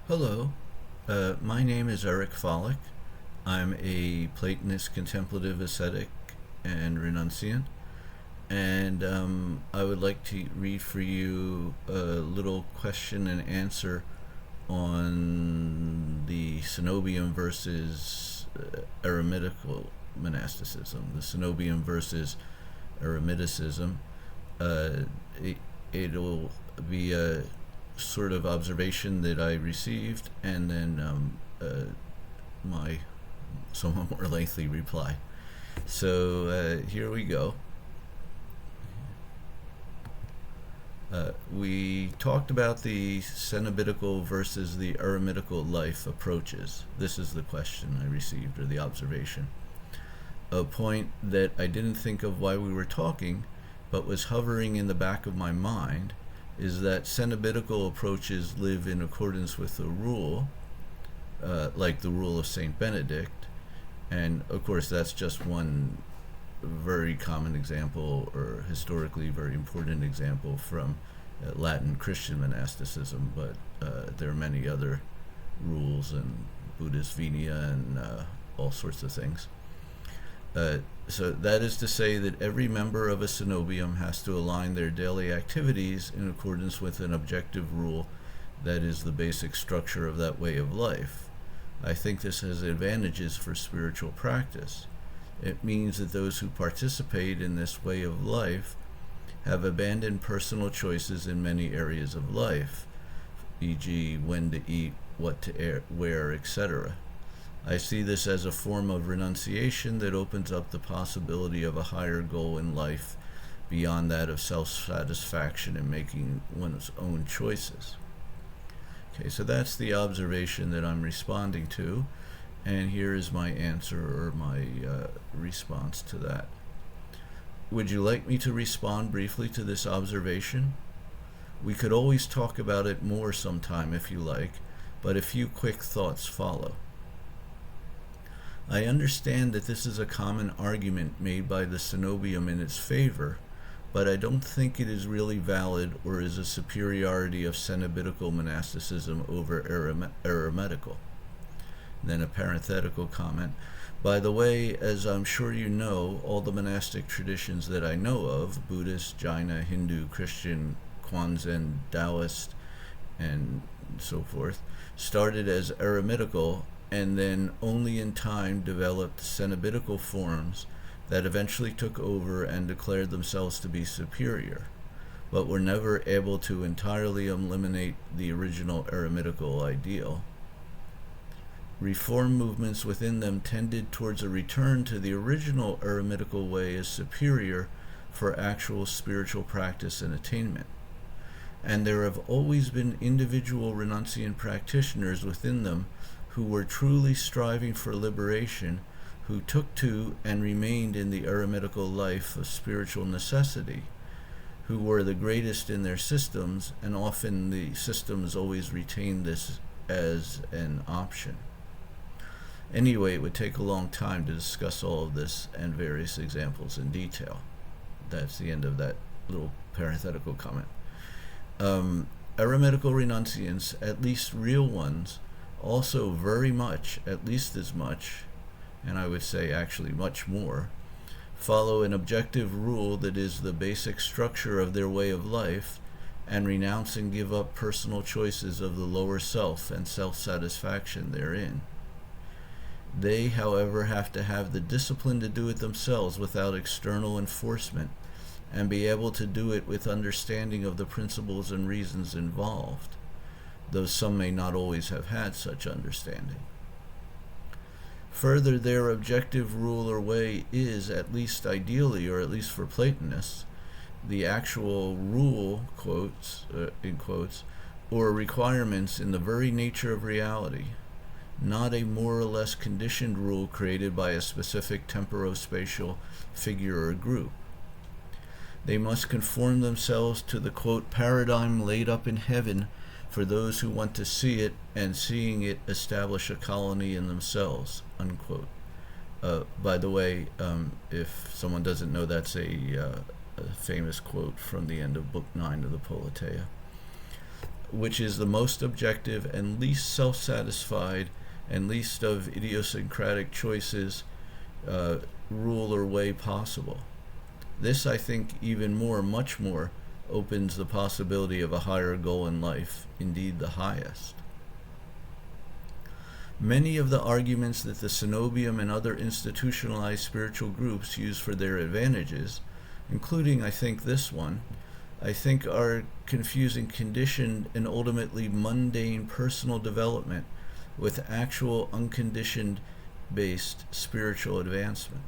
Hello, my name is Eric Follick. I'm a Platonist contemplative ascetic and renunciant, and I would like to read for you a little question and answer on the cenobium versus eremitical monasticism, the cenobium versus eremiticism. Uh, it, it'll be a sort of observation that I received, and then my somewhat more lengthy reply. So here we go. We talked about the cenobitical versus the eremitical life approaches. This is the question I received, or the observation. A point that I didn't think of while we were talking, but was hovering in the back of my mind, is that cenobitical approaches live in accordance with a rule, like the rule of Saint Benedict, and of course that's just one very common example, or historically very important example, from Latin Christian monasticism, but there are many other rules, and Buddhist Vinaya, and all sorts of things. So that is to say that every member of a cenobium has to align their daily activities in accordance with an objective rule that is the basic structure of that way of life. I think this has advantages for spiritual practice. It means that those who participate in this way of life have abandoned personal choices in many areas of life, e.g., when to eat, what to wear, etc. I see this as a form of renunciation that opens up the possibility of a higher goal in life beyond that of self-satisfaction in making one's own choices. Okay, so that's the observation that I'm responding to, and here is my answer, or my response to that. Would you like me to respond briefly to this observation? We could always talk about it more sometime if you like, but a few quick thoughts follow. I understand that this is a common argument made by the cenobium in its favor, but I don't think it is really valid, or is a superiority of cenobitical monasticism over eremitical. Then a parenthetical comment. By the way, as I'm sure you know, all the monastic traditions that I know of, Buddhist, Jaina, Hindu, Christian, Kwanzaa, Taoist, and so forth, started as eremitical, and then only in time developed cenobitical forms that eventually took over and declared themselves to be superior, but were never able to entirely eliminate the original eremitical ideal. Reform movements within them tended towards a return to the original eremitical way as superior for actual spiritual practice and attainment. And there have always been individual renunciant practitioners within them who were truly striving for liberation, who took to and remained in the eremitical life of spiritual necessity, who were the greatest in their systems, and often the systems always retained this as an option. Anyway, it would take a long time to discuss all of this and various examples in detail. That's the end of that little parenthetical comment. Eremitical renunciants, at least real ones, also very much, at least as much, and I would say actually much more, follow an objective rule that is the basic structure of their way of life, and renounce and give up personal choices of the lower self and self-satisfaction therein. They, however, have to have the discipline to do it themselves without external enforcement, and be able to do it with understanding of the principles and reasons involved, though some may not always have had such understanding. Further, their objective rule or way is, at least ideally, or at least for Platonists, the actual rule, in quotes, or requirements in the very nature of reality, not a more or less conditioned rule created by a specific temporospatial figure or group. They must conform themselves to the, quote, paradigm laid up in heaven for those who want to see it, and seeing it establish a colony in themselves, unquote. By the way, if someone doesn't know, that's a famous quote from the end of Book 9 of the Politeia. which is the most objective and least self-satisfied and least of idiosyncratic choices, rule or way possible. This, I think, even more, much more, opens the possibility of a higher goal in life, indeed the highest. Many of the arguments that the cenobium and other institutionalized spiritual groups use for their advantages, including, I think, this one, I think are confusing conditioned and ultimately mundane personal development with actual unconditioned based spiritual advancement.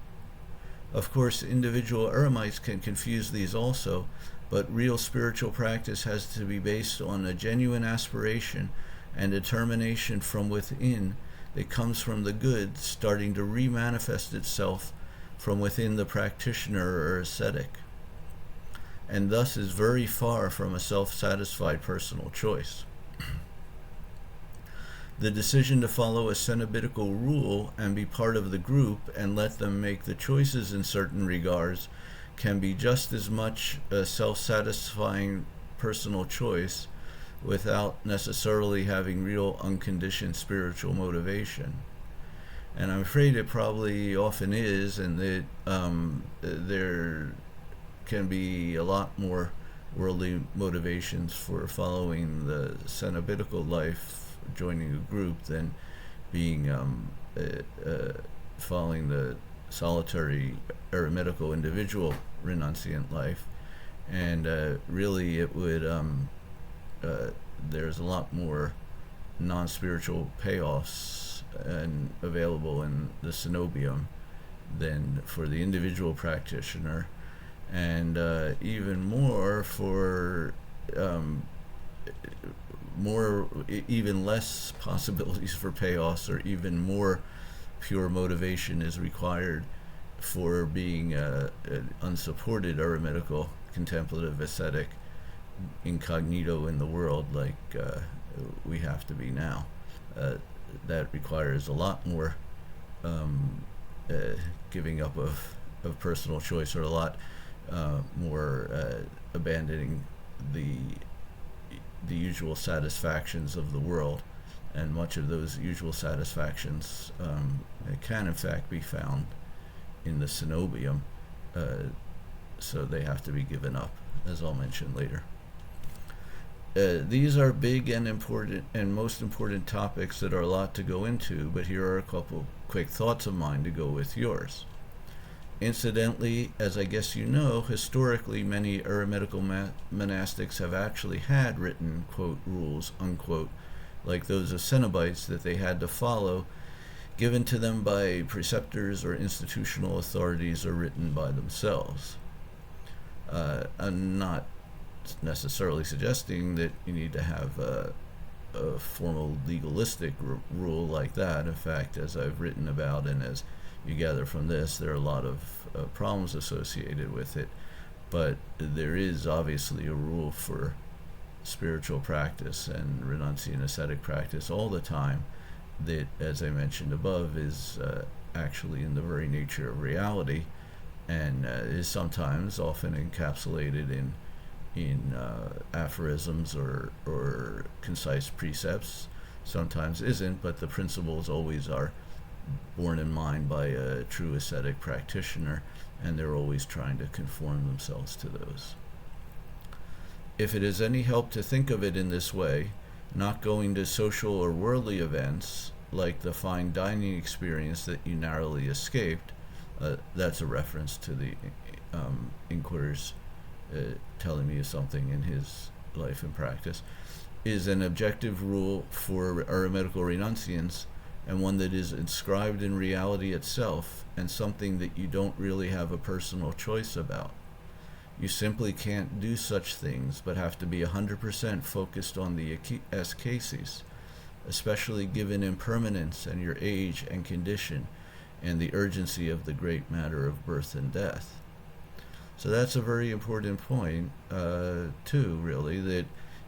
Of course, individual eremites can confuse these also, but real spiritual practice has to be based on a genuine aspiration and determination from within that comes from the good starting to remanifest itself from within the practitioner or ascetic, and thus is very far from a self-satisfied personal choice. The decision to follow a cenobitical rule and be part of the group and let them make the choices in certain regards can be just as much a self-satisfying personal choice without necessarily having real unconditioned spiritual motivation. And I'm afraid it probably often is, and that there can be a lot more worldly motivations for following the cenobitical life, joining a group, than being following the solitary eremitical individual renunciant life. And really it would there's a lot more non-spiritual payoffs and available in the cenobium than for the individual practitioner, and even more for even less possibilities for payoffs, or even more pure motivation is required for being an unsupported eremitical contemplative ascetic incognito in the world like we have to be now. That requires a lot more giving up of personal choice, or a lot more abandoning the usual satisfactions of the world. And much of those usual satisfactions can in fact be found in the cenobium, so they have to be given up, as I'll mention later. These are big and important and most important topics that are a lot to go into, but here are a couple quick thoughts of mine to go with yours. Incidentally, as I guess you know, historically many eremitical monastics have actually had written, quote, rules, unquote, like those of cenobites that they had to follow, given to them by preceptors or institutional authorities, or written by themselves. I'm not necessarily suggesting that you need to have a formal legalistic rule like that. In fact, as I've written about, and as you gather from this, there are a lot of problems associated with it, but there is obviously a rule for spiritual practice and renunciant ascetic practice all the time that, as I mentioned above, is actually in the very nature of reality, and is sometimes often encapsulated in aphorisms or concise precepts. Sometimes isn't, but the principles always are borne in mind by a true ascetic practitioner, and they're always trying to conform themselves to those. If it is any help to think of it in this way, not going to social or worldly events like the fine dining experience that you narrowly escaped, that's a reference to the inquirer's telling me something in his life and practice, is an objective rule for eremitical renunciants, and one that is inscribed in reality itself, and something that you don't really have a personal choice about. You simply can't do such things, but have to be 100% focused on the ascesis, especially given impermanence and your age and condition, and the urgency of the great matter of birth and death. So that's a very important point, too, really, that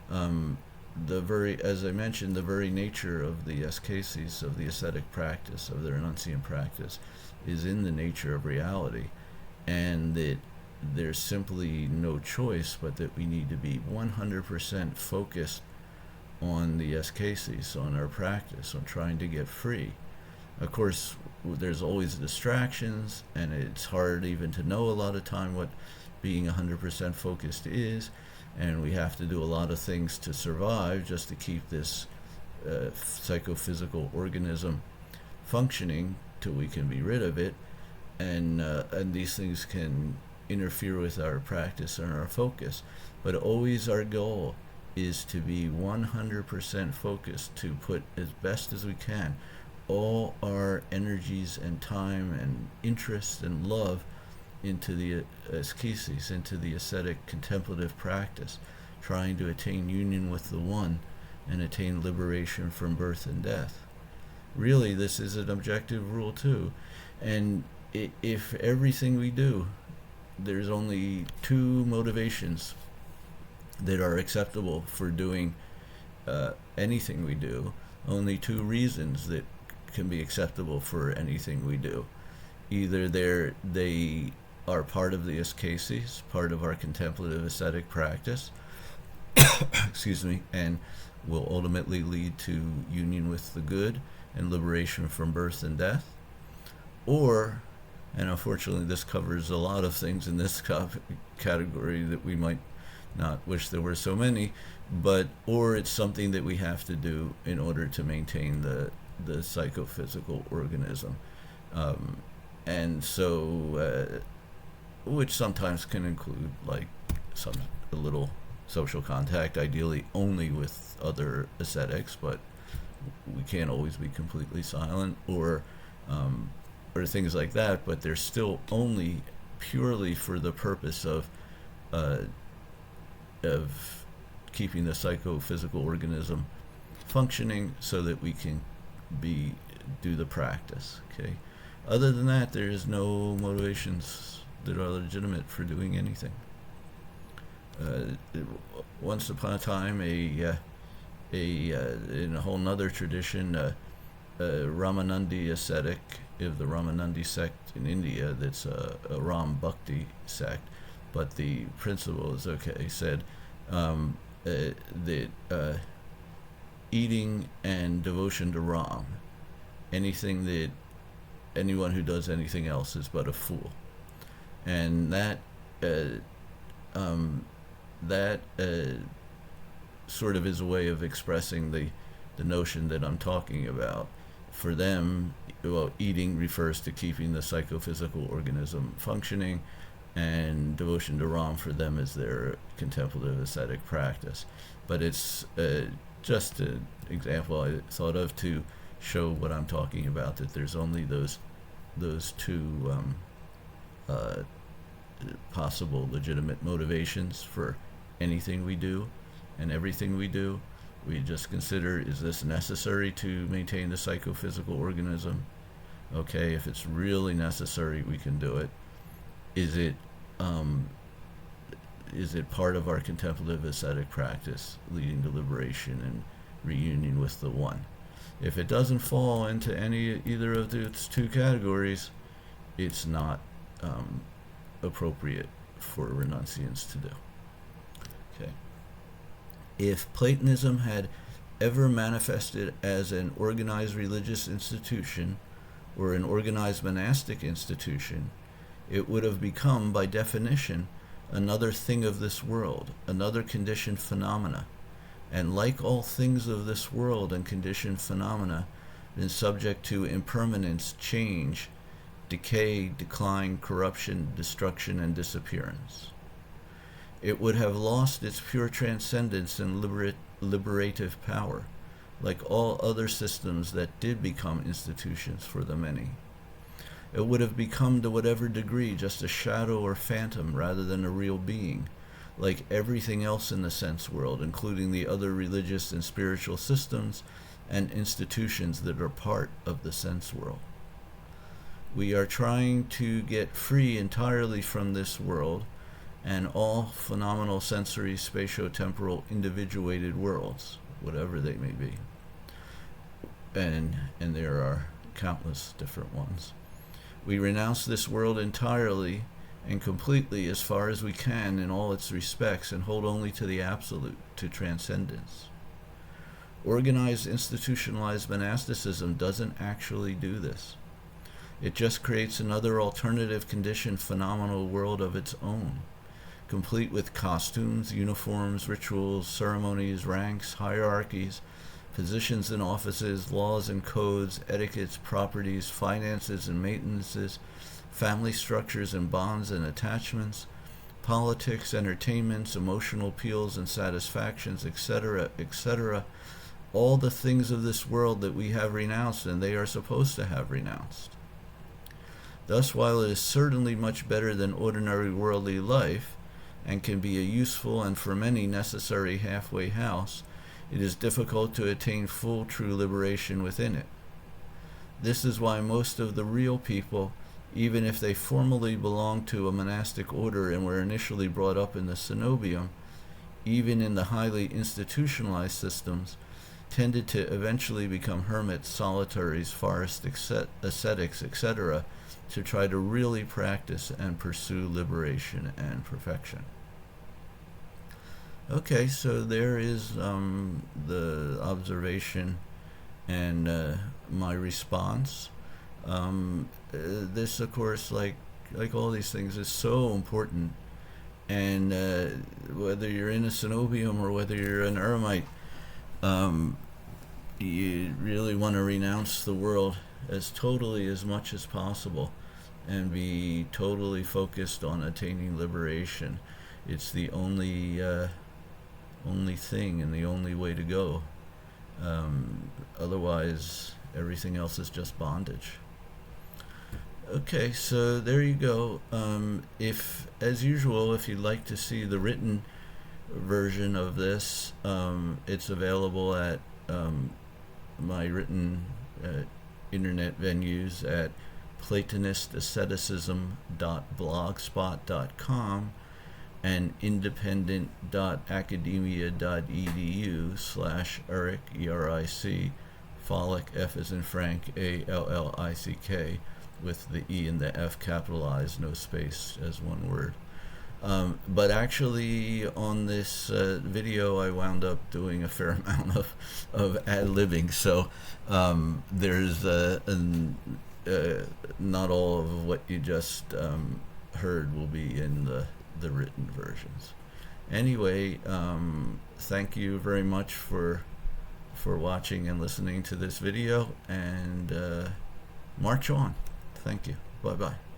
as I mentioned, the very nature of the ascesis, of the ascetic practice, of the renunciant practice, is in the nature of reality, and that there's simply no choice but that we need to be 100% focused on the ascesis, on our practice, on trying to get free. Of course, there's always distractions, and it's hard even to know a lot of time what being 100% focused is, and we have to do a lot of things to survive just to keep this psychophysical organism functioning till we can be rid of it, and these things can interfere with our practice and our focus. But always our goal is to be 100% focused, to put as best as we can all our energies and time and interest and love into the ascesis, into the ascetic contemplative practice, trying to attain union with the One and attain liberation from birth and death. Really, this is an objective rule too. And if everything we do, there's only two motivations that are acceptable for doing anything we do, only two reasons that can be acceptable for anything we do. Either they are part of the ascesis, part of our contemplative ascetic practice, excuse me, and will ultimately lead to union with the good and liberation from birth and death. Or, and unfortunately this covers a lot of things in this category that we might not wish there were so many, or it's something that we have to do in order to maintain the psychophysical organism. And so, which sometimes can include like a little social contact, ideally only with other ascetics, but we can't always be completely silent, or things like that, but they're still only purely for the purpose of keeping the psychophysical organism functioning so that we can do the practice. Okay. Other than that, there is no motivations that are legitimate for doing anything. Once upon a time, in a whole nother tradition, a Ramanandi ascetic of the Ramanandi sect in India, that's a Ram Bhakti sect, but the principle is said that eating and devotion to Ram, anyone who does anything else is but a fool. And that sort of is a way of expressing the notion that I'm talking about. For them, eating refers to keeping the psychophysical organism functioning, and devotion to Ram for them is their contemplative ascetic practice. But it's just an example I thought of to show what I'm talking about, that there's only those two possible legitimate motivations for anything we do and everything we do. We just consider, is this necessary to maintain the psychophysical organism? Okay, if it's really necessary, we can do it. Is it part of our contemplative ascetic practice leading to liberation and reunion with the One? If it doesn't fall into either of those two categories, it's not appropriate for renunciants to do. Okay. If Platonism had ever manifested as an organized religious institution or an organized monastic institution, it would have become, by definition, another thing of this world, another conditioned phenomena, and like all things of this world and conditioned phenomena, been subject to impermanence, change, decay, decline, corruption, destruction, and disappearance. It would have lost its pure transcendence and liberative power, like all other systems that did become institutions for the many. It would have become, to whatever degree, just a shadow or phantom rather than a real being, like everything else in the sense world, including the other religious and spiritual systems and institutions that are part of the sense world. We are trying to get free entirely from this world and all phenomenal sensory, spatio-temporal, individuated worlds, whatever they may be. And there are countless different ones. We renounce this world entirely and completely as far as we can in all its respects, and hold only to the absolute, to transcendence. organized, institutionalized monasticism doesn't actually do this. It just creates another alternative conditioned phenomenal world of its own, complete with costumes, uniforms, rituals, ceremonies, ranks, hierarchies, positions and offices, laws and codes, etiquettes, properties, finances and maintenances, family structures and bonds and attachments, politics, entertainments, emotional appeals and satisfactions, etc., etc., all the things of this world that we have renounced and they are supposed to have renounced. Thus, while it is certainly much better than ordinary worldly life, and can be a useful and for many necessary halfway house, it is difficult to attain full true liberation within it. This is why most of the real people, even if they formally belong to a monastic order and were initially brought up in the cenobium, even in the highly institutionalized systems, tended to eventually become hermits, solitaries, forest ascetics, etc., to try to really practice and pursue liberation and perfection. Okay, so there is the observation and my response. This, of course, like all these things, is so important. And whether you're in a cenobium or whether you're an eremite, you really want to renounce the world as much as possible and be totally focused on attaining liberation. It's the only thing and the only way to go. Otherwise, everything else is just bondage. Okay, so there you go. If, as usual, if you'd like to see the written version of this, it's available at my written internet venues at platonistasceticism.blogspot.com and independent.academia.edu/Eric, E-R-I-C, Fallick, F as in Frank, A-L-L-I-C-K, with the E and the F capitalized, no space, as one word. But actually, on this video, I wound up doing a fair amount of ad-libbing, so there's not all of what you just heard will be in the written versions. Anyway, thank you very much for watching and listening to this video, and march on. Thank you. Bye-bye.